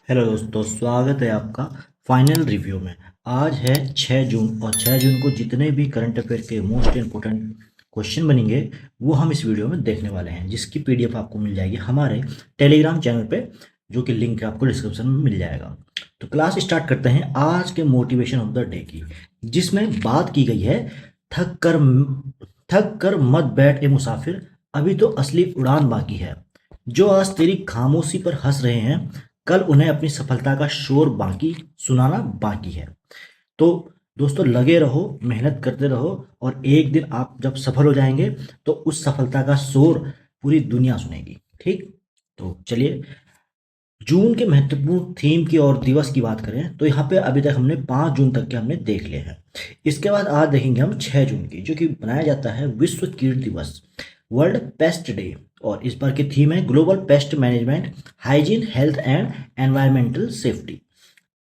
Hello दोस्तों, स्वागत है आपका फाइनल रिव्यू में। आज है 6 जून और 6 जून को जितने भी करंट अफेयर के मोस्ट इम्पोर्टेंट क्वेश्चन बनेंगे वो हम इस वीडियो में देखने वाले हैं, जिसकी पीडीएफ आपको मिल जाएगी हमारे टेलीग्राम चैनल पे, जो कि लिंक आपको डिस्क्रिप्शन में मिल जाएगा। तो क्लास स्टार्ट करते हैं आज के मोटिवेशन ऑफ द डे की, जिसमें बात की गई है थक कर थक कर मत बैठ ए मुसाफिर, अभी तो असली उड़ान बाकी है। जो आज तेरी खामोशी पर हंस रहे हैं, कल उन्हें अपनी सफलता का शोर बाकी सुनाना बाकी है। तो दोस्तों, लगे रहो, मेहनत करते रहो, और एक दिन आप जब सफल हो जाएंगे तो उस सफलता का शोर पूरी दुनिया सुनेगी। ठीक, तो चलिए जून के महत्वपूर्ण थीम की और दिवस की बात करें तो यहाँ पे अभी तक हमने 5 जून तक के हमने देख लिए हैं। इसके बाद आज देखेंगे हम 6 जून की, जो कि बनाया जाता है विश्व कीट दिवस, वर्ल्ड पेस्ट डे। और इस बार की थीम है global pest management, hygiene, health and environmental safety.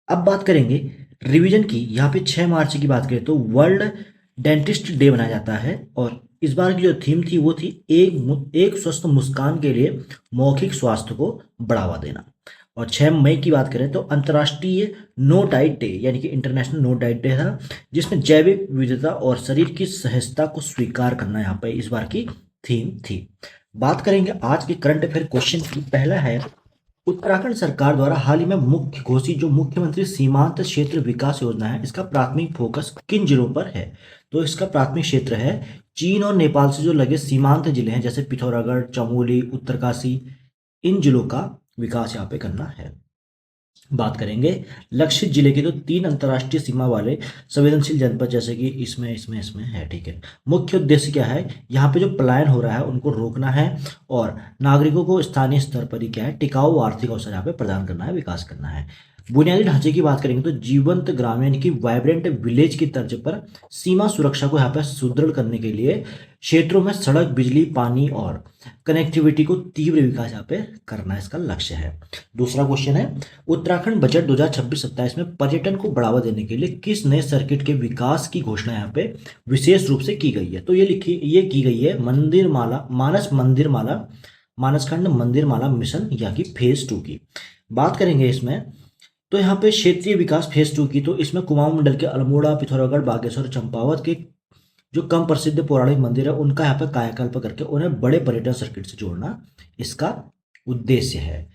अब बात करेंगे रिवीजन की। यहाँ पे 6 मार्च की बात करें तो वर्ल्ड डेंटिस्ट डे मनाया जाता है, और इस बार की जो थीम थी वो थी एक स्वस्थ मुस्कान के लिए मौखिक स्वास्थ्य को बढ़ावा देना। और 6 मई की बात करें तो अंतर्राष्ट्रीय नो डाइट डे, यानी कि इंटरनेशनल नो डाइट डे था, जिसमें जैविक विविधता और शरीर की सहजता को स्वीकार करना यहाँ पे इस बार की थीम थी। बात करेंगे आज के करंट अफेयर क्वेश्चन की। पहला है, उत्तराखंड सरकार द्वारा हाल ही में मुख्य घोषित जो मुख्यमंत्री सीमांत क्षेत्र विकास योजना है, इसका प्राथमिक फोकस किन जिलों पर है? तो इसका प्राथमिक क्षेत्र है चीन और नेपाल से जो लगे सीमांत जिले हैं, जैसे पिथौरागढ़, चमोली, उत्तरकाशी, इन जिलों का विकास यहाँ पे करना है। बात करेंगे लक्षित जिले की, तो 3 अंतर्राष्ट्रीय सीमा वाले संवेदनशील जनपद, जैसे कि इसमें है। ठीक है, मुख्य उद्देश्य क्या है? यहाँ पे जो पलायन हो रहा है उनको रोकना है, और नागरिकों को स्थानीय स्तर पर ही क्या है, टिकाऊ आर्थिक अवसर यहाँ पे प्रदान करना है, विकास करना है। बुनियादी ढांचे की बात करेंगे तो जीवंत ग्राम यानी कि वाइब्रेंट विलेज की तर्ज पर सीमा सुरक्षा को यहाँ पर सुदृढ़ करने के लिए क्षेत्रों में सड़क, बिजली, पानी और कनेक्टिविटी को तीव्र विकास यहाँ पे करना इसका लक्ष्य है। दूसरा क्वेश्चन है, उत्तराखंड बजट 2026-27 में पर्यटन को बढ़ावा देने के लिए किस नए सर्किट के विकास की घोषणा यहाँ पे विशेष रूप से की गई है? तो ये की गई है मानसखंड मंदिर माला मिशन, या कि फेज 2 की बात करेंगे इसमें। तो यहाँ पे क्षेत्रीय विकास फेज 2 की, तो इसमें कुमाऊं मंडल के अल्मोड़ा, पिथौरागढ़, बागेश्वर, चंपावत के जो कम प्रसिद्ध पौराणिक मंदिर है उनका यहाँ पर कायाकल्प करके उन्हें बड़े पर्यटन सर्किट से जोड़ना इसका उद्देश्य है।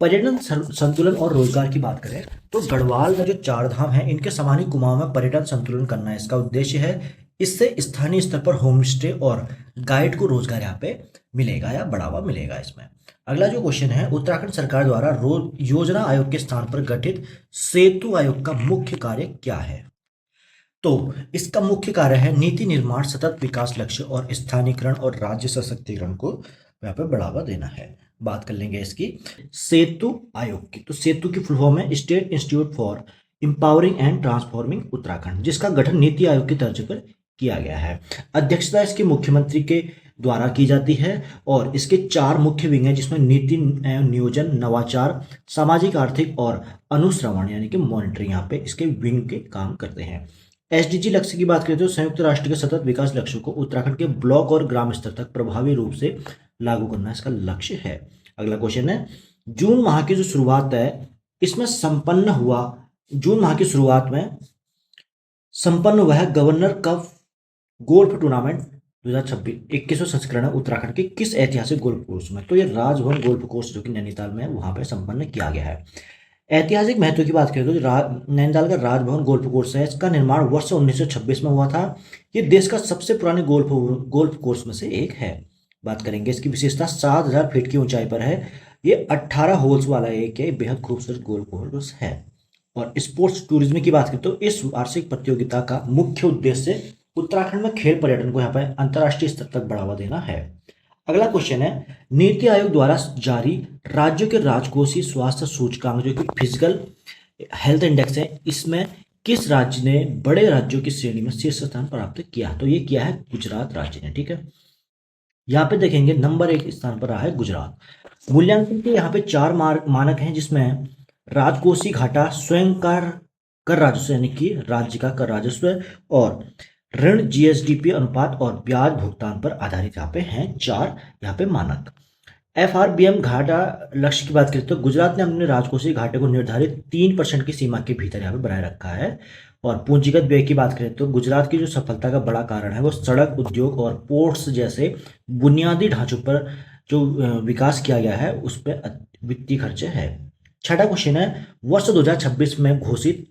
पर्यटन संतुलन और रोजगार की बात करें तो गढ़वाल में जो 4 धाम है इनके समान ही कुमाऊं में पर्यटन संतुलन करना इसका उद्देश्य है। इससे स्थानीय स्तर पर होम स्टे और गाइड को रोजगार यहाँ पे मिलेगा या बढ़ावा मिलेगा इसमें। अगला जो क्वेश्चन है, उत्तराखंड सरकार द्वारा योजना आयोग के स्थान पर गठित सेतु आयोग का मुख्य कार्य क्या है? तो इसका मुख्य कार्य है नीति निर्माण, सतत विकास लक्ष्य और स्थानीयकरण और राज्य सशक्तिकरण को यहाँ पे बढ़ावा देना है। बात कर लेंगे इसकी सेतु आयोग की। तो सेतु की फुल फॉर्म है state institute for empowering and transforming Uttarakhand, जिसका गठन नीति आयोग की तर्ज पर किया गया है। अध्यक्षता इसकी मुख्यमंत्री के द्वारा की जाती है, और इसके 4 मुख्य विंग हैं, जिसमें नीति नियोजन, नवाचार, सामाजिक आर्थिक और अनुश्रवण यानी कि मॉनिटरिंग यहाँ पे इसके विंग के काम करते हैं। एसडीजी लक्ष्य की बात करें तो संयुक्त राष्ट्र के सतत विकास लक्ष्यों को उत्तराखंड के ब्लॉक और ग्राम स्तर तक प्रभावी रूप से लागू करना इसका लक्ष्य है। अगला क्वेश्चन है, जून माह की जो शुरुआत है इसमें जून माह की शुरुआत में संपन्न हुआ है गवर्नर कप गोल्फ टूर्नामेंट 2026 21वां संस्करण है उत्तराखंड के किस ऐतिहासिक गोल्फ कोर्स में? तो ये राजभवन गोल्फ कोर्स जो कि नैनीताल में है वहां पर संपन्न किया गया है। ऐतिहासिक महत्व की बात करें तो नैनीताल का राजभवन गोल्फ कोर्स है, इसका निर्माण वर्ष 1926 में हुआ था। ये देश का सबसे पुराने गोल्फ कोर्स में से एक है। बात करेंगे इसकी विशेषता, 7000 फीट की ऊंचाई पर है। ये 18 होल्स वाला एक बेहद खूबसूरत गोल्फ कोर्स है। और स्पोर्ट्स टूरिज्म की बात करें तो इस वार्षिक प्रतियोगिता का मुख्य उद्देश्य उत्तराखंड में खेल पर्यटन को यहाँ पर अंतर्राष्ट्रीय स्तर तक बढ़ावा देना है। अगला क्वेश्चन है, नीति आयोग द्वारा जारी राज्यों के राजकोषीय स्वास्थ्य सूचकांक जो कि फिजिकल हेल्थ इंडेक्स है, इसमें किस राज्य ने बड़े राज्यों की श्रेणी में शीर्ष स्थान प्राप्त किया? तो ये किया है गुजरात राज्य ने। ठीक है, यहाँ पे देखेंगे नंबर 1 स्थान पर रहा है गुजरात। मूल्यांकन के यहाँ पे 4 मानक हैं, जिसमें राजकोषीय घाटा, स्वयं कर राजस्व यानी कि राज्य का कर राजस्व, और ऋण जीएसडीपी अनुपात, और ब्याज भुगतान पर आधारित यहाँ पे हैं 4 यहाँ पे मानक। एफआरबीएम घाटा लक्ष्य की बात करें तो गुजरात ने अपने राजकोषीय घाटे को निर्धारित 3% की सीमा के भीतर यहाँ पे बनाए रखा है। और पूंजीगत व्यय की बात करें तो गुजरात की जो सफलता का बड़ा कारण है वो सड़क उद्योग और पोर्ट्स जैसे बुनियादी ढांचों पर जो विकास किया गया है उस पर वित्तीय खर्चे है। छठा क्वेश्चन है, वर्ष 2026 में घोषित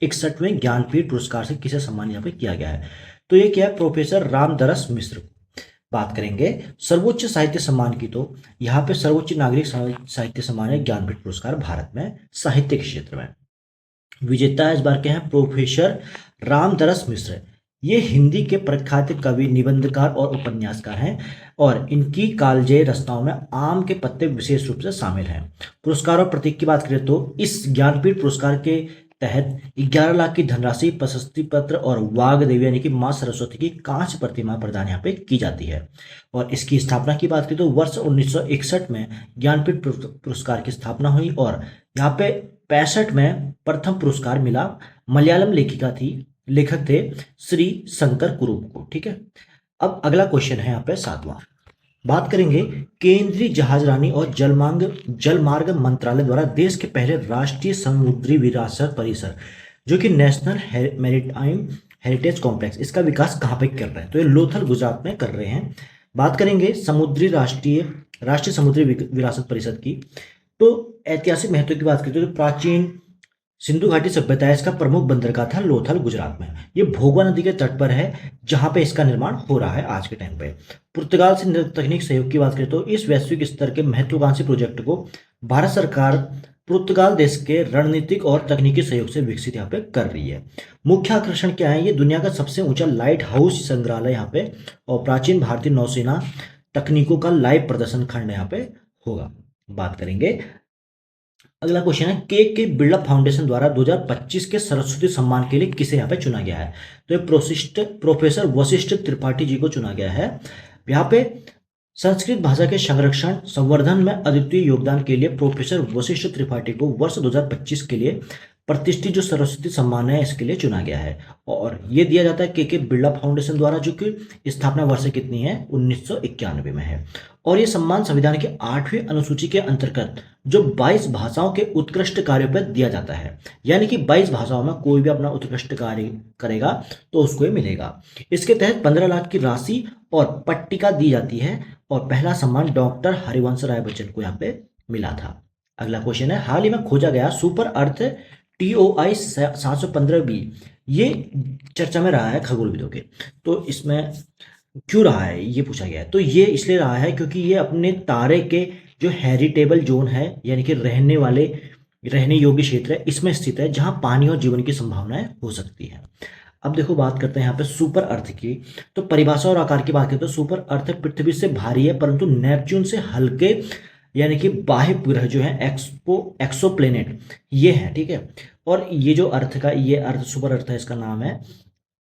61वें ज्ञानपीठ पुरस्कार से किसे सम्मानित यहाँ पे किया गया है? तो ये क्या है, प्रोफेसर रामदरस मिश्र। बात करेंगे सर्वोच्च साहित्य सम्मान की, तो यहाँ पे सर्वोच्च नागरिक साहित्य सम्मान है ज्ञानपीठ पुरस्कार भारत में साहित्य के क्षेत्र में। विजेता इस बार के हैं प्रोफेसर रामदरस मिश्र। ये हिंदी के प्रख्यात कवि, निबंधकार और उपन्यासकार हैं और इनकी कालजयी रचनाओं में आम के पत्ते विशेष रूप से शामिल हैं। पुरस्कार और प्रतीक की बात करें तो इस ज्ञानपीठ पुरस्कार के तहत 11 लाख की धनराशि, प्रशस्ति पत्र और वाग देवी यानी कि मां सरस्वती की कांस्य प्रतिमा प्रदान यहाँ पे की जाती है। और इसकी स्थापना की बात करें तो वर्ष 1961 में ज्ञानपीठ पुरस्कार की स्थापना हुई और यहाँ पे 65 में प्रथम पुरस्कार मिला मलयालम लेखक थे श्री शंकर कुरूप को। ठीक है, अब अगला क्वेश्चन है यहाँ पे 7वां। बात करेंगे केंद्रीय जहाजरानी और जलमार्ग मंत्रालय द्वारा देश के पहले राष्ट्रीय समुद्री विरासत परिसर जो कि नेशनल मैरीटाइम हेरिटेज कॉम्प्लेक्स, इसका विकास कहाँ पे कर रहे हैं? तो ये लोथल गुजरात में कर रहे हैं। बात करेंगे राष्ट्रीय समुद्री विरासत परिषद की, तो ऐतिहासिक महत्व की बात करते हैं तो प्राचीन सिंधु घाटी सभ्यता है, इसका प्रमुख बंदरगाह था लोथल गुजरात में। ये भोगवा नदी के तट पर है जहां पे इसका निर्माण हो रहा है आज के टाइम पे। पुर्तगाल से तकनीक सहयोग की बात करें तो इस वैश्विक स्तर के महत्वाकांक्षी प्रोजेक्ट को भारत सरकार पुर्तगाल देश के रणनीतिक और तकनीकी सहयोग से विकसित यहाँ पे कर रही है। मुख्य आकर्षण क्या है? ये दुनिया का सबसे ऊंचा लाइट हाउस संग्रहालय यहाँ पे और प्राचीन भारतीय नौसेना तकनीकों का लाइव प्रदर्शन खंड यहाँ पे होगा। बात करेंगे, अगला क्वेश्चन है के बिरला फाउंडेशन द्वारा 2025 के सरस्वती सम्मान के लिए किसे यहाँ पे चुना गया है? तो ये प्रोफेसर वशिष्ठ त्रिपाठी जी को चुना गया है। यहाँ पे संस्कृत भाषा के संरक्षण संवर्धन में अद्वितीय योगदान के लिए प्रोफेसर वशिष्ठ त्रिपाठी को वर्ष 2025 के लिए प्रतिष्ठित जो सरस्वती सम्मान है इसके लिए चुना गया है। और ये दिया जाता है के बिरला फाउंडेशन द्वारा, जो कि स्थापना वर्ष कितनी है? 1991 में है। और ये सम्मान संविधान के 8वीं अनुसूची के अंतर्गत जो 22 भाषाओं के उत्कृष्ट कार्यों पर दिया जाता है, यानी कि 22 भाषाओं में कोई भी अपना उत्कृष्ट कार्य करेगा तो उसको ये मिलेगा। इसके तहत 15 लाख की राशि और पट्टिका दी जाती है और पहला सम्मान डॉक्टर हरिवंश राय बच्चन को यहाँ पे मिला था। अगला क्वेश्चन है, हाल ही में खोजा गया सुपर अर्थ TOI 715b, ये चर्चा में रहा है खगोलविदों के, तो इसमें क्यों रहा है ये पूछा गया है। तो ये इसलिए रहा है क्योंकि ये अपने तारे के जो हैरिटेबल जोन है यानी कि रहने योग्य क्षेत्र है, इसमें स्थित है जहां पानी और जीवन की संभावनाएं हो सकती है। अब देखो बात करते हैं यहाँ पे सुपर अर्थ की, तो परिभाषा और आकार की बात करें तो सुपर अर्थ पृथ्वी से भारी है परंतु नेपच्यून से हल्के यानी कि बाह्य ग्रह जो है एक्सोप्लेनेट ये है। ठीक है, और ये जो अर्थ सुपर अर्थ है, इसका नाम है,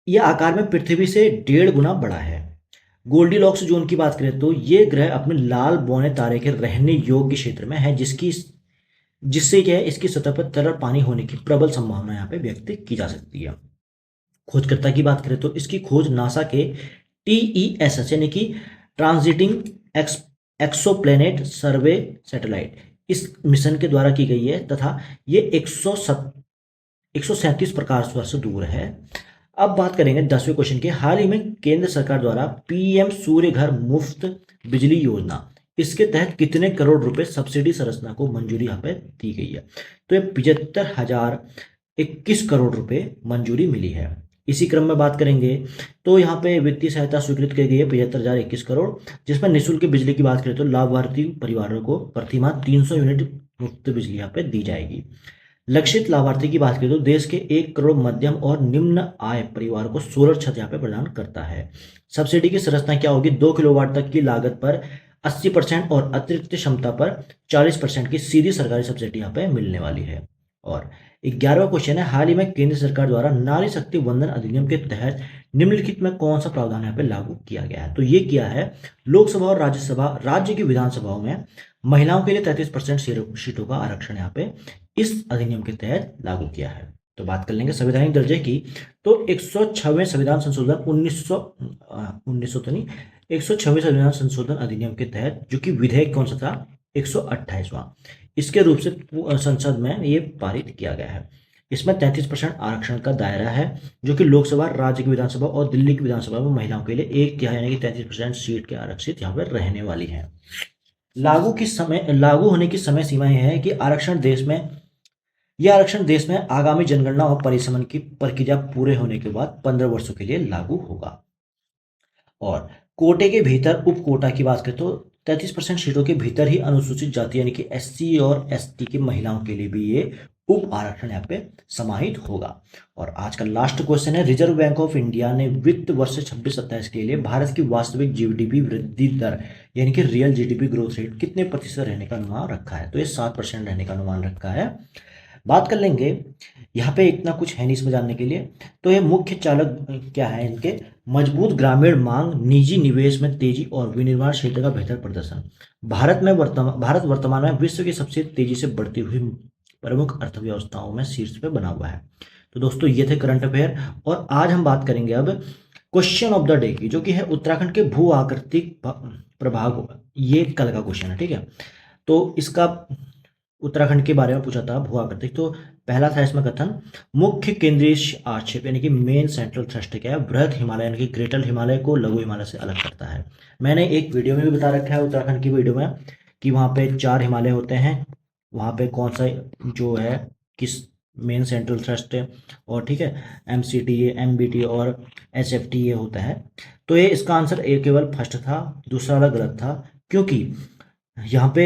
यह आकार में पृथ्वी से 1.5 गुना बड़ा है। गोल्डीलॉक्स जोन की बात करें तो ये ग्रह अपने लाल बौने तारे के रहने योग्य क्षेत्र में है जिससे क्या है, इसकी सतह पर तरल पानी होने की प्रबल संभावना यहाँ पे व्यक्त की जा सकती है। खोजकर्ता की बात करें तो इसकी खोज नासा के TESS यानी कि ट्रांजिटिंग एक्सोप्लेनेट सर्वे सैटेलाइट इस मिशन के द्वारा की गई है तथा ये 137 प्रकाश वर्ष दूर है। अब बात करेंगे 10वें क्वेश्चन की, हाल ही में केंद्र सरकार द्वारा PM सूर्य घर मुफ्त बिजली योजना, इसके तहत कितने करोड़ रुपए सब्सिडी संरचना को मंजूरी यहाँ पे दी गई है? तो ये 75,021 करोड़ रुपए मंजूरी मिली है। इसी क्रम में बात करेंगे तो यहाँ पे वित्तीय सहायता स्वीकृत की गई है 75,021 करोड़, जिसमें निःशुल्क बिजली की बात करें तो लाभार्थी परिवारों को प्रतिमाह 300 यूनिट मुफ्त बिजली यहाँ पे दी जाएगी। लक्षित लाभार्थी की बात करें तो देश के 1 करोड़ मध्यम और निम्न आय परिवार को सोलर छत यहाँ पे प्रदान करता है। सब्सिडी की संरचना क्या होगी? 2 किलोवाट तक की लागत पर 80% और अतिरिक्त क्षमता पर 40% की सीधी सरकारी सब्सिडी यहाँ पे मिलने वाली है। और 11वां क्वेश्चन है, हाल ही में केंद्र सरकार द्वारा नारी शक्ति वंदन अधिनियम के तहत निम्नलिखित में कौन सा प्रावधान यहाँ पे लागू किया गया है? तो ये किया है लोकसभा और राज्य की विधानसभाओं में महिलाओं के लिए 33% सीटों का आरक्षण यहाँ पे इस अधिनियम के तहत लागू किया है। तो बात कर लेंगे संवैधानिक दर्जे की, तो 106वें संविधान संशोधन 1900 तो नहीं 126 संविधान संशोधन अधिनियम के तहत, जो कि विधेयक कौन सा था, 128वां, इसके रूप से संसद में ये पारित किया गया है। इसमें 33% आरक्षण का दायरा है, जो कि लोकसभा, राज्य की विधानसभा और दिल्ली की विधानसभा में महिलाओं के लिए 1/3 यानी कि 33% सीट के आरक्षित यहाँ पर रहने वाली है। लागू होने की समय सीमा यह है कि आरक्षण देश में आगामी जनगणना और परिसमन की प्रक्रिया पूरे होने के बाद 15 वर्षों के लिए लागू होगा। और कोटे के भीतर उप कोटा की बात करें तो 33% सीटों के भीतर ही अनुसूचित जाति यानी कि एससी और एसटी की महिलाओं के लिए भी ये उप आरक्षण यहाँ पे समाहित होगा। और आज का लास्ट क्वेश्चन है, रिजर्व बैंक ऑफ इंडिया ने वित्त वर्ष 26-27 के लिए भारत की वास्तविक जीडीपी वृद्धि दर यानी कि रियल जीडीपी ग्रोथ रेट कितने प्रतिशत रहने का अनुमान रखा है? तो ये 7% रहने का अनुमान रखा है। बात कर लेंगे यहाँ पे, इतना कुछ है नहीं इसमें जानने के लिए। तो ये मुख्य चालक क्या है इनके? मजबूत ग्रामीण मांग, निजी निवेश में तेजी और विनिर्माण क्षेत्र का बेहतर प्रदर्शन। भारत वर्तमान में विश्व की सबसे तेजी से बढ़ती हुई प्रमुख अर्थव्यवस्थाओं में शीर्ष पे बना हुआ है। तो दोस्तों ये थे करंट अफेयर, और आज हम बात करेंगे अब क्वेश्चन ऑफ द डे की, जो कि है उत्तराखंड के भू आकृतिक प्रभाग। ये कल का क्वेश्चन है, ठीक है। तो इसका उत्तराखंड के बारे में पूछा था, भू आकृतिक। तो पहला था इसमें कथन, मुख्य केंद्रीय आक्षेप यानी कि मेन सेंट्रल थ्रस्ट क्या है? बृहद हिमालय यानी कि ग्रेटर हिमालय को लघु हिमालय से अलग करता है। मैंने एक वीडियो में भी बता रखा है, उत्तराखंड की वीडियो में, कि वहाँ पे 4 हिमालय होते हैं, वहाँ पे कौन सा जो है किस मेन सेंट्रल थ्रस्ट है, और ठीक है MCT, MBT और HFT ये होता है। तो ये इसका आंसर ए केवल फर्स्ट था, दूसरा वाला गलत था, क्योंकि यहाँ पे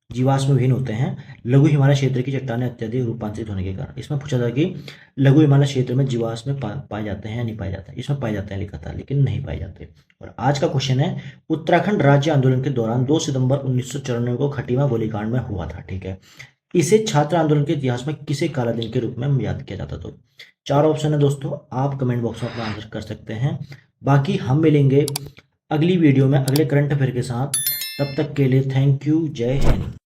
जीवाश्म विहीन होते हैं लघु हिमालय क्षेत्र की चट्टानें अत्यधिक रूपांतरित होने के कारण। इसमें पूछा था कि लघु हिमालय क्षेत्र में जीवाश्म पाए जाते हैं या नहीं पाए जाते हैं? इसमें पाए जाते हैं लिखा था, लेकिन नहीं पाए जाते। और आज का क्वेश्चन है, उत्तराखंड राज्य आंदोलन के दौरान 2 सितंबर 1994 को खटीमा गोलीकांड में हुआ था, ठीक है। इसे छात्र आंदोलन के इतिहास में किसे काला दिन के रूप में याद किया जाता? तो 4 ऑप्शन है दोस्तों, आप कमेंट बॉक्स में अपना आंसर कर सकते हैं। बाकी हम मिलेंगे अगली वीडियो में अगले करंट अफेयर के साथ। तब तक के लिए थैंक यू, जय हिंद।